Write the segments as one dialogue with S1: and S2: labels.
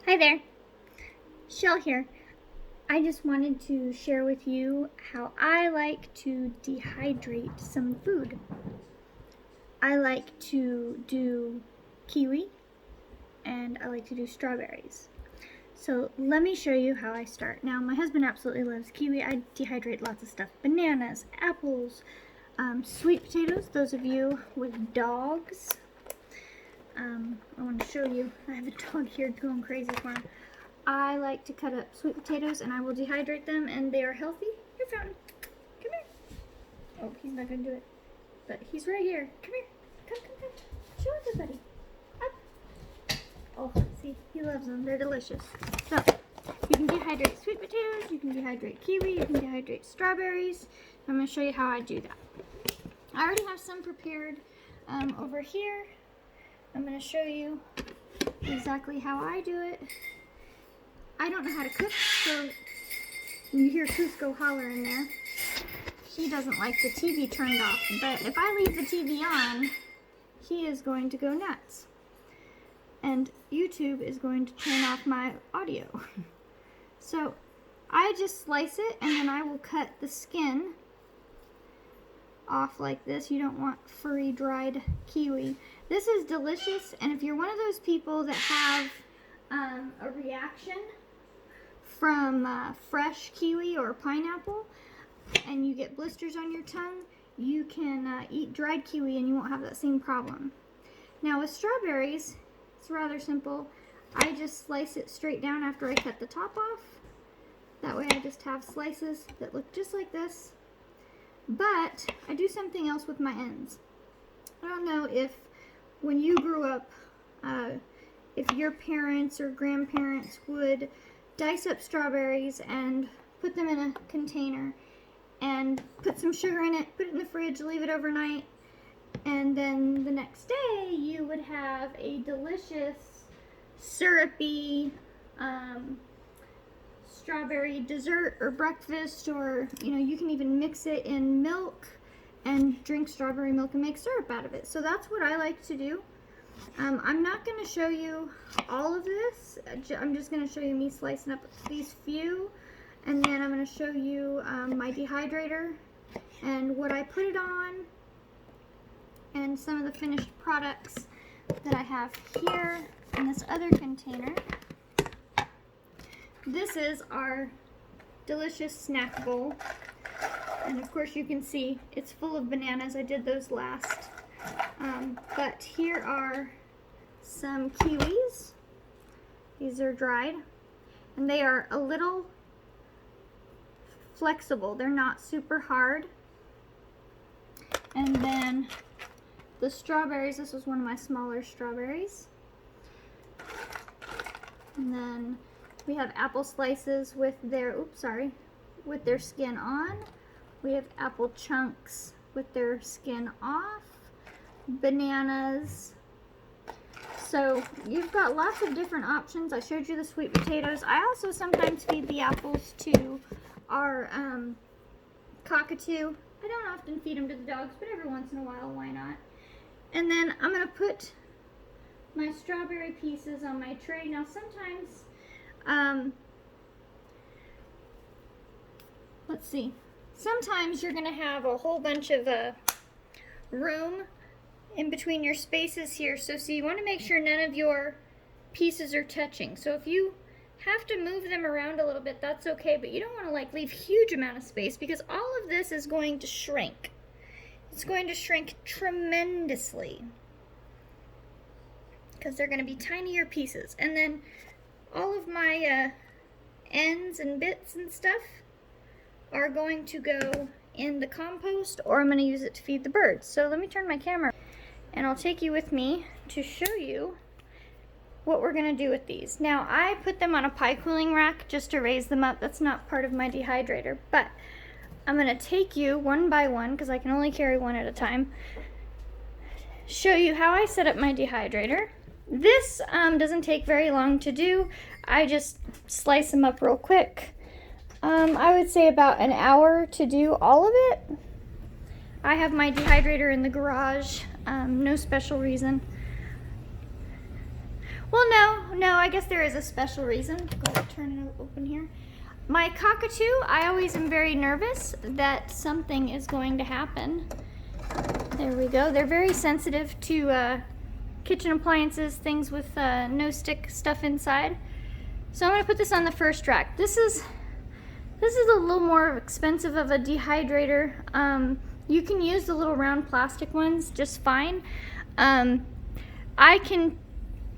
S1: Hi there, Shell here. I just wanted to share with you how I like to dehydrate some food. I like to do kiwi and I like to do strawberries. So let me show you how I start. Now my husband absolutely loves kiwi. I dehydrate lots of stuff. Bananas, apples, sweet potatoes, those of you with dogs. I want to show you, I have a dog here going crazy for him. I like to cut up sweet potatoes and I will dehydrate them, and they are healthy. Here, Fountain. Come here. Oh, he's not going to do it. But he's right here. Come here. Come. Show everybody. Up. Oh, see, he loves them. They're delicious. So, you can dehydrate sweet potatoes, you can dehydrate kiwi, you can dehydrate strawberries. I'm going to show you how I do that. I already have some prepared over here. I'm going to show you exactly how I do it. I don't know how to cook, so when you hear Cusco holler in there, she doesn't like the TV turned off, but if I leave the TV on, he is going to go nuts. And YouTube is going to turn off my audio. So I just slice it, and then I will cut the skin off like this. You don't want furry, dried kiwi. This is delicious, and if you're one of those people that have a reaction from fresh kiwi or pineapple and you get blisters on your tongue, you can eat dried kiwi and you won't have that same problem. Now with strawberries, it's rather simple. I just slice it straight down after I cut the top off. That way I just have slices that look just like this. But I do something else with my ends. I don't know if when you grew up, if your parents or grandparents would dice up strawberries and put them in a container and put some sugar in it, put it in the fridge, leave it overnight, and then the next day you would have a delicious syrupy strawberry dessert or breakfast, or you can even mix it in milk and drink strawberry milk and make syrup out of it. So that's what I like to do. I'm not going to show you all of this. I'm just going to show you me slicing up these few, and then I'm going to show you my dehydrator and what I put it on, and some of the finished products that I have here in this other container. This is our delicious snack bowl, and of course you can see it's full of bananas. I did those last. But here are some kiwis. These are dried, and they are a little flexible. They're not super hard. And then the strawberries, this was one of my smaller strawberries. And then we have apple slices with their, with their skin on. We have apple chunks with their skin off. Bananas. So you've got lots of different options. I showed you the sweet potatoes. I also sometimes feed the apples to our cockatoo. I don't often feed them to the dogs, but every once in a while, why not? And then I'm going to put my strawberry pieces on my tray. Now sometimes, let's see. Sometimes you're going to have a whole bunch of room in between your spaces here. So you want to make sure none of your pieces are touching. So if you have to move them around a little bit, that's okay, but you don't want to leave huge amount of space, because all of this is going to shrink. It's going to shrink tremendously because they're going to be tinier pieces. And then all of my ends and bits and stuff are going to go in the compost, or I'm going to use it to feed the birds. So let me turn my camera and I'll take you with me to show you what we're going to do with these. Now I put them on a pie cooling rack just to raise them up. That's not part of my dehydrator, but I'm going to take you one by one, because I can only carry one at a time, show you how I set up my dehydrator. This doesn't take very long to do. I just slice them up real quick. I would say about an hour to do all of it. I have my dehydrator in the garage, no special reason. Well, no, I guess there is a special reason. Go ahead, turn it open here. My cockatoo, I always am very nervous that something is going to happen. There we go. They're very sensitive to kitchen appliances, things with no stick stuff inside. So I'm going to put this on the first rack. This is a little more expensive of a dehydrator. You can use the little round plastic ones just fine. I can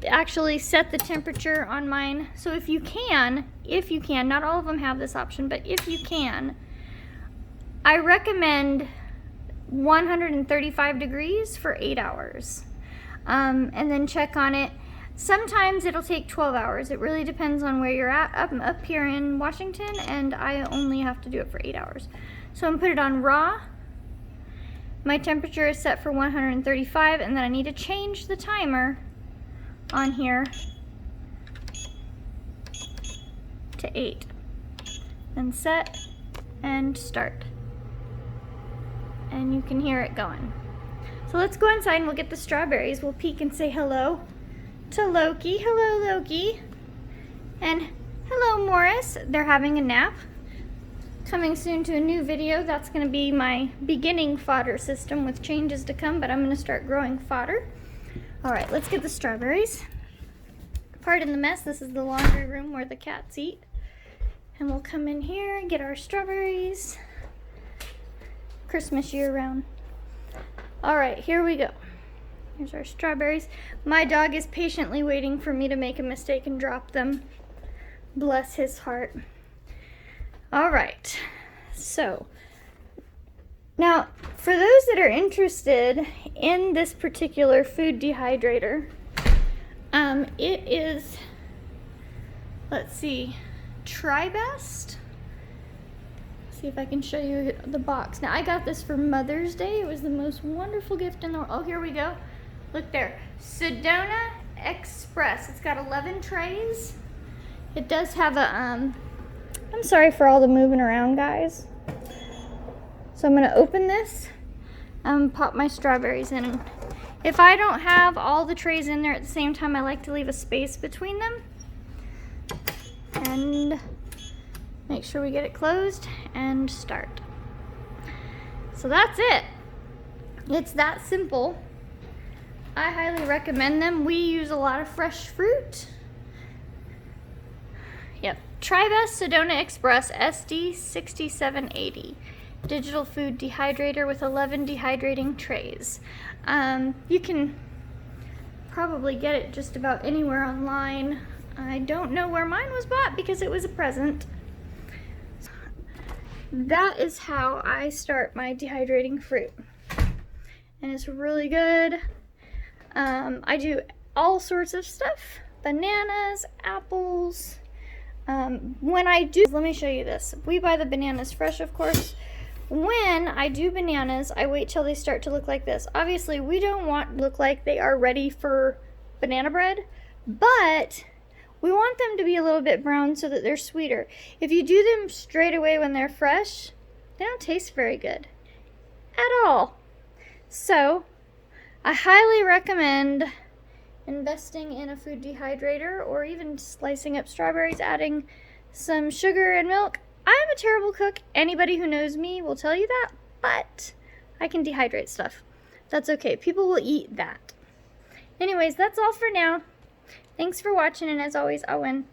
S1: actually set the temperature on mine. So if you can, not all of them have this option, but if you can, I recommend 135 degrees for 8 hours. And then check on it. Sometimes it'll take 12 hours. It really depends on where you're at. I'm up here in Washington, and I only have to do it for 8 hours. So I'm gonna put it on raw. My temperature is set for 135, and then I need to change the timer on here to 8. And set and start. And you can hear it going. So let's go inside and we'll get the strawberries. We'll peek and say hello to Loki. Hello, Loki. And hello, Morris. They're having a nap. Coming soon to a new video. That's going to be my beginning fodder system with changes to come, but I'm going to start growing fodder. All right, let's get the strawberries. Pardon the mess. This is the laundry room where the cats eat. And we'll come in here and get our strawberries. Christmas year round. All right, here we go. Here's our strawberries. My dog is patiently waiting for me to make a mistake and drop them. Bless his heart. All right, so now for those that are interested in this particular food dehydrator, it is, let's see, Tribest. See if I can show you the box. Now I got this for Mother's Day. It was the most wonderful gift in the world. Oh, here we go. Look there. Sedona Express. It's got 11 trays. It does have a, I'm sorry for all the moving around, guys. So I'm gonna open this, pop my strawberries in. If I don't have all the trays in there at the same time, I like to leave a space between them. And make sure we get it closed and start. So that's it. It's that simple. I highly recommend them. We use a lot of fresh fruit. Yep, Tribest Sedona Express SD-6780. Digital food dehydrator with 11 dehydrating trays. You can probably get it just about anywhere online. I don't know where mine was bought because it was a present. That is how I start my dehydrating fruit. And it's really good. I do all sorts of stuff. Bananas, apples. When I do, let me show you this. We buy the bananas fresh, of course. When I do bananas, I wait till they start to look like this. Obviously, we don't want to look like they are ready for banana bread, but we want them to be a little bit brown so that they're sweeter. If you do them straight away when they're fresh, they don't taste very good at all. So, I highly recommend investing in a food dehydrator or even slicing up strawberries, adding some sugar and milk. I am a terrible cook. Anybody who knows me will tell you that, but I can dehydrate stuff. That's okay. People will eat that. Anyways, that's all for now. Thanks for watching, and as always, I'll win.